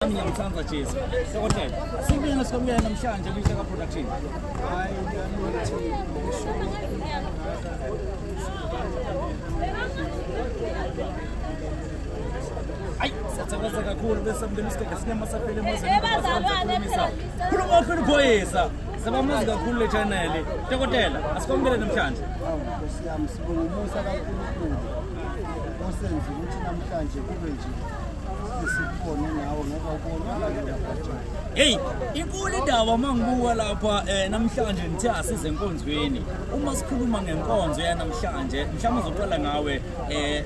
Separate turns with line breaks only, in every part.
Ngiyamthanda Jesu. Dokotela, sibuyena sikwamukela namhlanje kwiShaka Production.
Hayi ngiyamithi
Siyathokoza kakhulu bese mndeni isikhathi sinema saphele emazweni. Khuluma ukuphoyisa. Sabamuzi kakhulu le channel. Dokotela, asikwamukele namhlanje.
Nkosi yami sibonga umusa kakhulu. Osenze ukuthi namhlanje kube nje sisibone nawe ngoba ubona lapha.
Hey, inkulu indaba mangibuka lapha namhlanje nithe asize enkonzweni. Uma sikhuluma ngenkonzo yanamhlanje, mhlawumbe uzoqala ngawe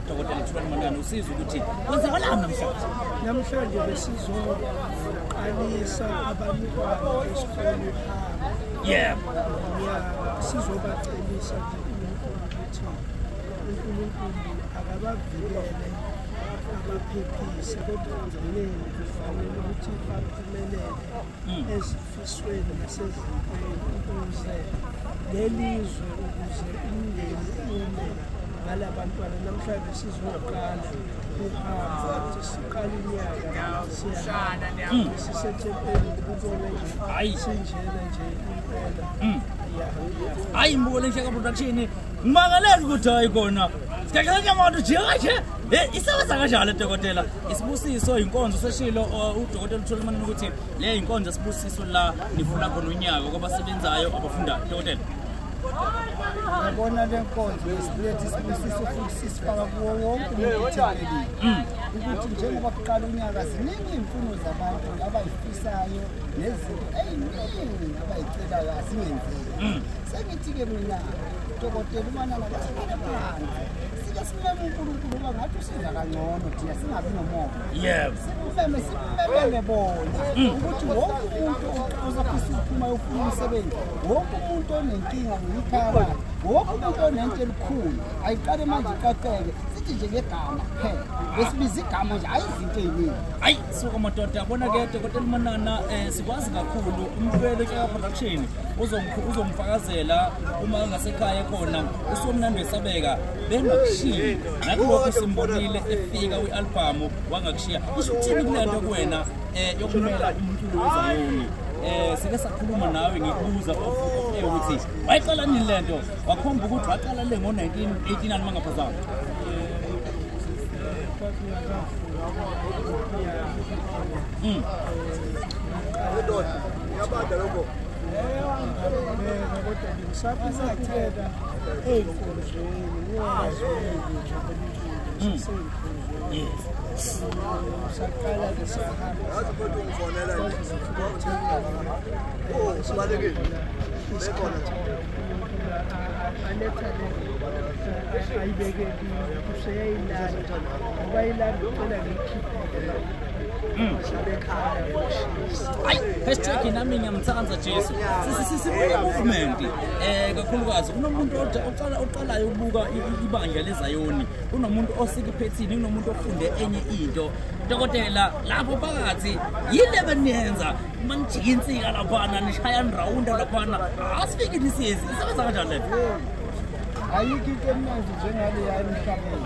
Dokotela Thulani Manana usiza ukuthi kwenzakalani namhlanje.
Namhlanje besizoqalisa abantwana esikoleni.
Yeah.
Sizobacelisa ukuthi uNkulunkulu akabavikele abaphephise kodwa endleleni kufanele ukuthi baphumelele ezifisweni nasezintweni ukuze lelizwe ukuze umndeni ume ngalabantwana. Namhlanje sizoqala uhambo ukuthi siqale unyaka siyashana sisethempelini ukubona nje sinjena nje impela.
Hayi mbukele iShaka Production ngimangalela ukuthi hayi khona sikhathi abantu nje isebenza kanjalo Dokotela. Isibusiso inkonzo seshilo uDokotela Thulani Manana ukuthi le inkonzo isibusiso la nifuna khona unyaka kwabasebenzayo abafunda Dokotela.
Ngibona le nkonzo yesilethe isibusiso futhi sisifaka kuwo wonke umuntu othembekile. Ukuthi njengoba kuqala unyaka ziningi imfuno zabantu abayifisayo nezinto eziningi abayicelayo asingenzeki. Sengithi-ke mina Dokotela uManana kathiphansi sikesimeme uNkulunkulu uba ngathi usiza kangcono thina singabi nomoya.
Yebo.
Simemele bona ukuthi wonke umuntu ozafisa ukuphuma yofuna umsebenzi, wonke umuntu onenkinga ngekhaya lakhe, wonke umuntu onento elikhulu ayiqale manje iqaqeke sithi nje ngegama kuphela besibiza igama nje hayi izinto eziningi.
Hayi suka madoda yabona ke Dokotela Manana sikwazi kakhulu umfelo eShaka Production uzomfakazela uma engasekhaya khona usomnandi wesabeka bengakushiya nakulokho simbonile efika kwialbum wangakushiya. Isho ukuthini kulento kuwena yokumela umculo weZayoni? Sike sakhuluma nawe ngikubuza ukuthi wayiqala nini lento wakhomba ukuthi waqala le ngo1989 mangaphazama.
Yabanda lokho. Kodwa ngisafisa ey'nkundleni ngikwazi
Yes.
Saqala ke sahamba ayibeke useyayilala ngoba yilanda ucela ngiyikhiphe.
Hayi hashtag nami ngiyamthanda Jesu. Sisibuka movement kakhulukazi unomuntu oqalayo ukubuka ibandla leZayoni, unomuntu osikuphethini, unomuntu ofunde enye into. Dokotela lapho phakathi yile beniyenza manijika insika laphana nishaya nrawunda laphana asifike nisiyezi isebenza kanjani lento?
Ayikho into emnandi njengale yami emhlabeni.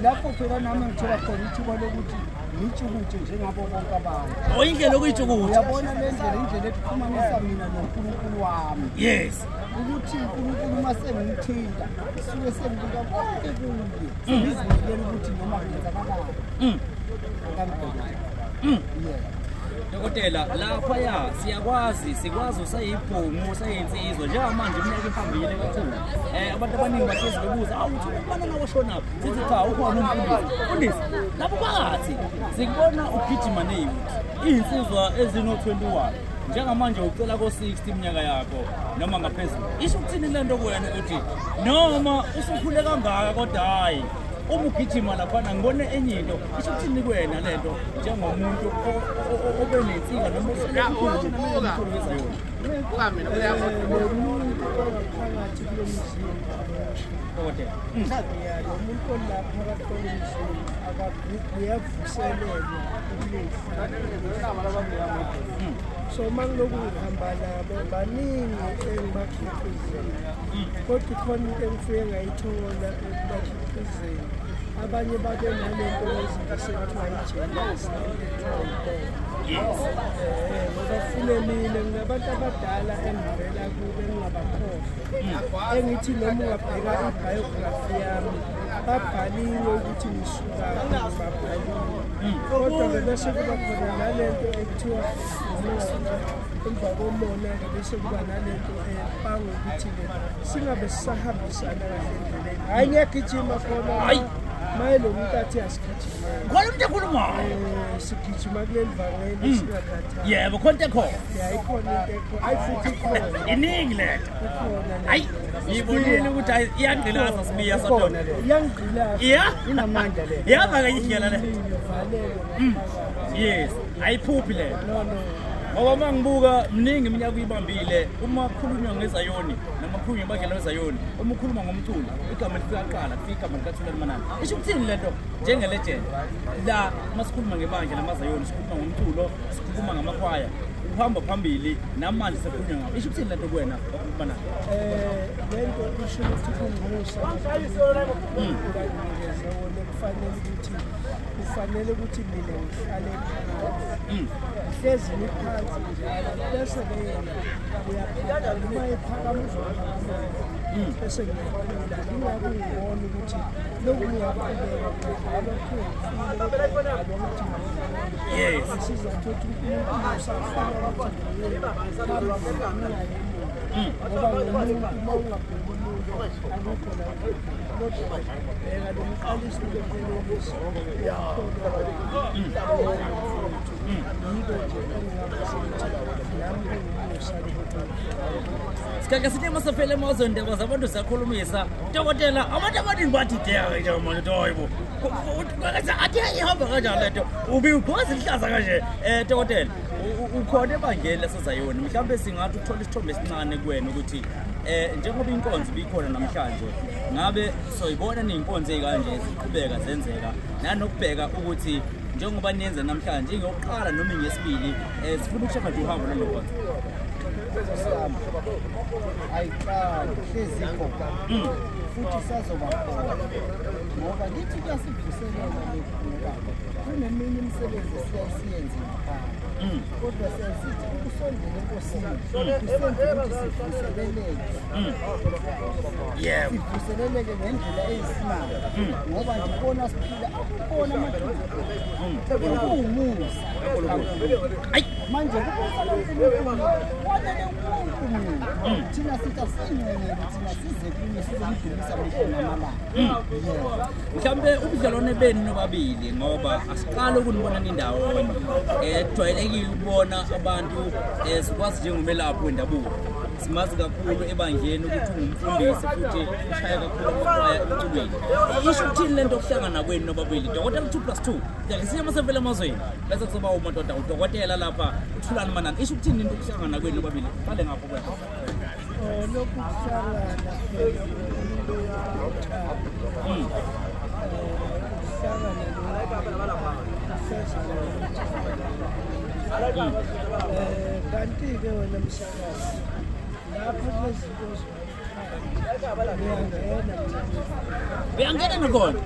Lapho phela nami ngithola khona ithuba lokuthi ngitshukutshe njengabo bonke abantu.
Oyindlela okuyitshukutsha.
Uyabona le ndlela exhumanisa mina noNkulunkulu wami.
Yes.
Ukuthi uNkulunkulu masengithinta suke sengibuka konke kuye. Ngizinikele ukuthi noma ngenzakalani. Yeah.
Dokotela lapha sikwazi usayibhomu usayinsizwa njengamanje iminyaka iphambili kakhulu. Abantu abaningi bahlezi bebuza awuthi uManana washona sithi cha ukhona umfundisi. Lapho phakathi sikubona ugijima neyuthi insizwa ezino21 njengamanje ucela ko60 iminyaka yakho noma ngaphezulu. Isho ukuthini lento kuwena ukuthi noma usukhule kangaka kodwa hayi uma ugijima laphana ngibone enye into isho ukuthini kuwena lento njengomuntu obenensika noma uhlelekile nomculo weZayoni?
Mina umuntu phakathi kulo mzimba
Dokotela.
Lo muntu olapha phakathi kulo mzimba uyavuselelwa so mangiloku ngihamba nabo baningi engibakhiqizela kodwa khona into engifike ngayithola ekubakhiqizeni. Abanye babe nalento ezinto sekuthiwa i-jealousy,
Yes.
Ngoba fulelile ngabantu abadala engivela kube engingabakhohlwa. Engithi noma ungabheka i-biography yami babhaliwe ukuthi ngisukaphi babhaliwe. Kodwa bese kuba khona nalento ekuthiwa emva komona-ke bese kuba nalento ebanga ukuthi-ke singabe sisahambisana kahle endleleni. Hhayi ngiyagijima khona mayelo umuntu athi asikhathimele.
Khona umuntu ekhulumayo.
Sigijima kuleli vangeli singakhathali.
Yebo, khona ekhona.
Ikhona into ekhona. Hayi futhi ikhona.
Iningi lento.
Ikhona.
Hayi, ngibonile ukuthi iyangqilaza sibiya sadona.
Iyangqilaza.
Yeah.
Inamandla le.
Yaba ngiyihlela le.
Valele.
Yes, ayiphuphi le.
No.
Ngoba mangibuka mningi iminyaka uyibambile uma kukhulunywa ngezayoni namakhulunywa ebandlela wezayoni uma ukhuluma ngomculo igama lifika kuqala kufika igama likaThulani Manana. Isho ukuthini lento njengelegend la masikhuluma ngebandla lamazayoni sikhuluma ngomculo sikhuluma ngamakhwaya uhamba phambili namanje sekukhulunywa ngabo. Isho ukuthini lento kuwena Manana?
Lento isho ukuthi kungumusa kufanele ukuthi mina ngihlale phansi hlezi ngiphansi njalo bese yena uyaphakama uma ephakama uzophakama bese ngiyakhulula ngingakuboni ukuthi lokhu ngiyaqhubeka ukuthi
yes
sizathu ukuthi umuntu usafuna ukuthi ngoba umuntu uma ungabheki umuntu akukho la kodwa bheka lo mqalisi lokuphilisa
Sikake sithi masafele emazweni ndaba zabantu siyakhulumisa dokotela abantu abaningi bathi deka nje manje toyibo athi ihamba kanjani lento ubigqoza ihlaza kanje dokotela ukhona ebangeli lasezayoni mhlawumbe singathi ukuthola isithombe esincane kuwena ukuthi njengoba inkonzo bikhona namhlanje ngabe soyibona neinkonzo ezikanje ziqhubeka zenzeka nanokubheka ukuthi njengoba niyenza namhlanje ingokuqala noma ngesibili sifuna ukushaka nje uhambo lolokho
ayiqali hlezi ikhona futhi sazoba khona ngoba lithi kuyasivuselela lokhu ngoba kuneminye imisebenzi siyasiyenza ngaphandle kodwa siyasithi ukusondela enkosini kusenza ukuthi sivuseleleke sivuseleleke ngendlela eyisimanga ngoba ngibona siphila akubona amathuba kuwumusa manje kufanele umuntu thina sithi asingenele thina size kunye sizomdumisa namalanga
mhlawumbe ubudlelwane benu nobabili ngoba asiqala ukunibona nindawonye kujwayelekile ukubona abantu sikwazi njengomelaphi wendabuko simazi kakhulu ebandleni ukuthi ungumfundisi futhi ushaya kakhulu amakhwaya emculweni. Isho ukuthini lento okuhlangana kwenu nobabili dokotela 2+2 ngeke siye masevele emazweni bese kuzoba umadoda udokotela lapha uThulani Manana. Isho ukuthini into okuhlangana kwenu nobabili bale ngapho kwena
lokhu kuhlangana kanti-ke wena msakazi lapho kunezinto
uyangena nakhona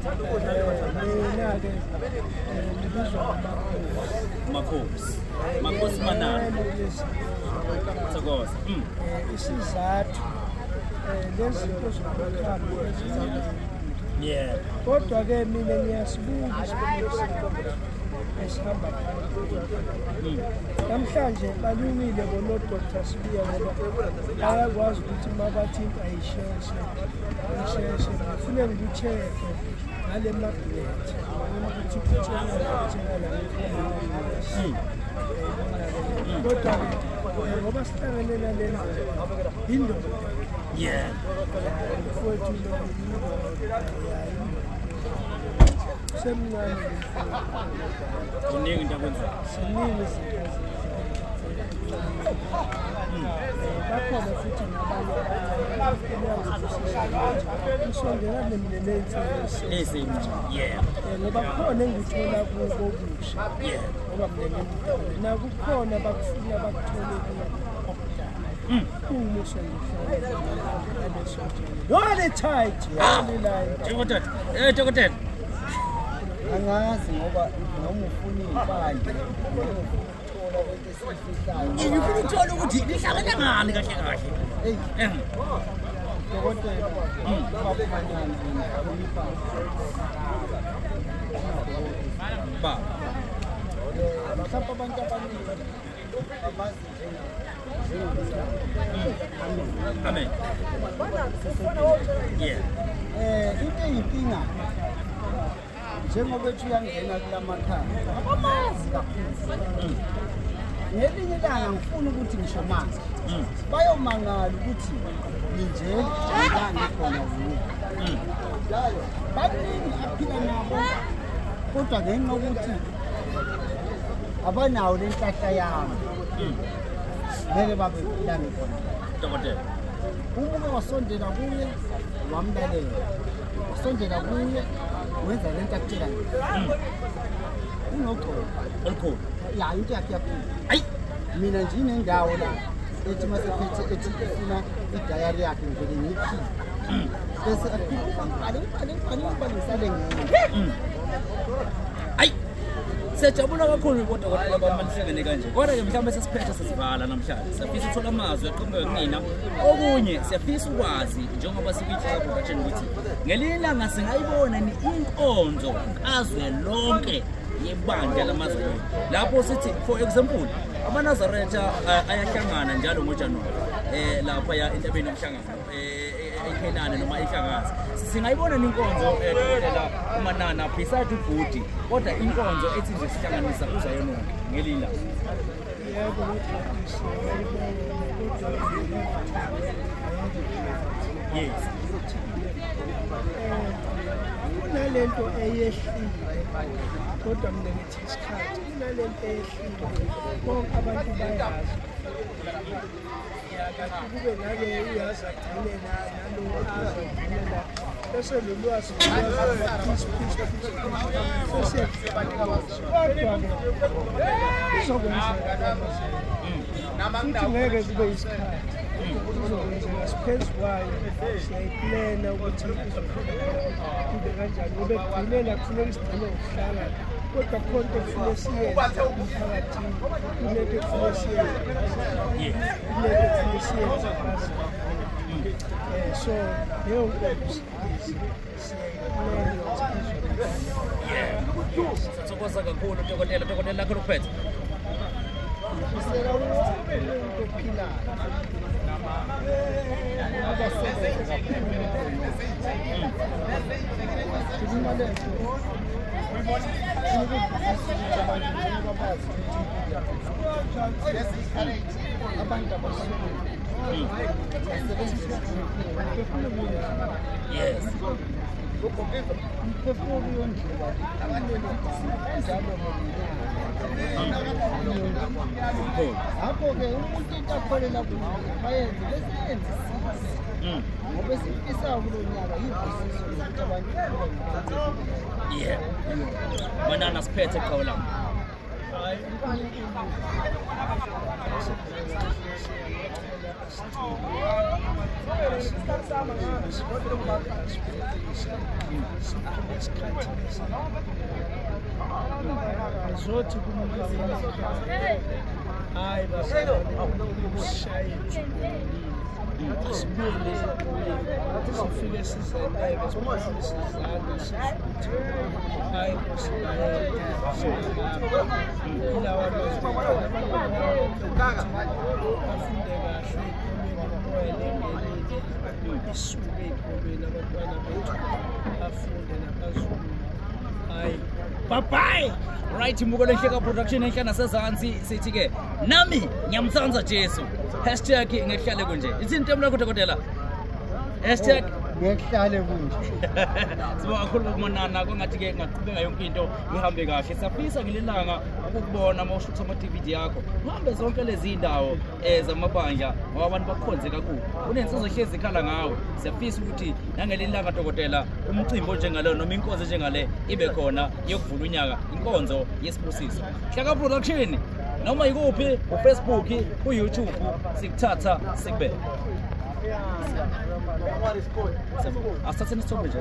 mina-ke ngibizwa
Makhosi Manana Thokoza.
Isizathu lezinto zokukhamba
yeah
kodwa-ke mina ngiyasibuka isibuko esihamba namhlanje balungile bonodoktar Sibiya ngoba bayakwazi ukuthi uma bathi into ayisheshe ngifune ngikucheke ngale magnet ukuthi kodwa ngoba sihlangane nalento indoda
yeah
mfowethu semncane
kuningi into akwenzayo
siningi bakhona futhi nabanye usondela nemindeni
lesi yeah
ngoba kukhona engithola kuko okusha ngoba mndeni nakukhona bakufuna bakuthole umuso ngifuna tight
dokotela
angazi ngoba noma ufuna impande esisihlayo.
ngifuna ukuthola ukuthi lihlangana ngani kahle kahle.
Dokotela baphumanyana ngihlonipha
ba
mhlawumbe abantu abaningi abazi
amen yeah
into eyinkinga njengoba ethi uyangena kulamakhaya abamazi kakhulu. Ngelinye ilanga ngifuna ukuthi ngisho manje bayomangala ukuthi nje ngikhona yini. Baningi aphila nabo kodwa ngenxa yokuthi abanawo lenhlahla yami ngeke babe phila ngikhona.
dokotela
Uma wasondela kuye wamlalela, wasondela kuye wenza lento akutshela unoxolo
olukhulu
ya into yakhe yakhulu.
ayi
Mina nje inendawo la ethi masephethe ethi ifuna idayari yakhe ngivele ngiyikhiphe bese akubhale ngisale ngene.
ayi siyajabula kakhulu kodokotela bamanihlangene kanje kodwa-ke mhlawumbe sesiphethe sesivala namhlanje siyafisa ukuthola amazwi aqhamuke kunina okunye siyafisa ukwazi njengoba sikuyitshela production ukuthi ngelinye ilanga singayibona ni inkonzo kazwe lonke yebandla lamazwe lapho sithi for example amaNazaretha ayahlangana njalo ngoJanuwari lapha ya entabeni yomhlangano eKhenani noma eHlakaza singayibona inkonzo la uManana beside ubhudi kodwa inkonzo ethi nje sihlanganisa kuza yona ngelila
yebo
yes
kunalento eyehlile kodwa mina ngithi isikhathi kunalento eyehlile bonke abantu bayazi kube nale uyazi agcinela nalo azagcinela bese lolwazi futhi ngeke kube isikhathi kuzokwenzeka siphezu kwayo siyayiplena ukuthi kube kanjani ngoba ekugcineni akufuneka isigcine ngokuhlangana kodwa khona kufuneka siyenze emphakathini kunento ekufuneka siyenze kunento ekufuneka siyenze so leyo nkonzo siyayiplena ukuthi
sithokoza kakhulu dokotela lakho lokuphetha
Ngifisela wonke umuntu ophilayo abasebenza khuluma lento abantu abasuke
yes
umphefumulo uyondliwa njalo ngakho-ke umuntu into akholela kuyo bayenze besebenzisise ngoba esifisayo kulo nyaka yivusiso lokuthi abantu
yeah Manana siphethe qhawula
zothi kumuntu hayi bashaye sibili sifike sizeleke sibili sizana sifuthi hayi ilawa bafunde kahle isuke ekhobeni abantwana bethu bafunde naphezulu hayi
bye right Umkhuleko Hleka production enhlana sezansi sithi ke nami ngiyamtsanza Jesu #ngehlale kunje ithini tembu lakho dokotela
ngehlale kunje
sibonga kakhulu kuManana kwangathi ke ngaqhubeka yonke into ihambe kahle siyafisa ngelilanga ukubona mawushutha ama-DVD yakho uhambe zonke lezi indawo zamabandla ngoba abantu bakukhonze kakhulu unensizwe hlezi ikhala ngawe siyafisa ukuthi nangelilanga dokotela umcimbi onjengalo noma inkonzo enjengale ibe khona yokuvula unyaka inkonzo yesibusiso Hleka production noma yikuphi uFacebook uYouTube sikuthatha sikubeke asithatheni isithombe nje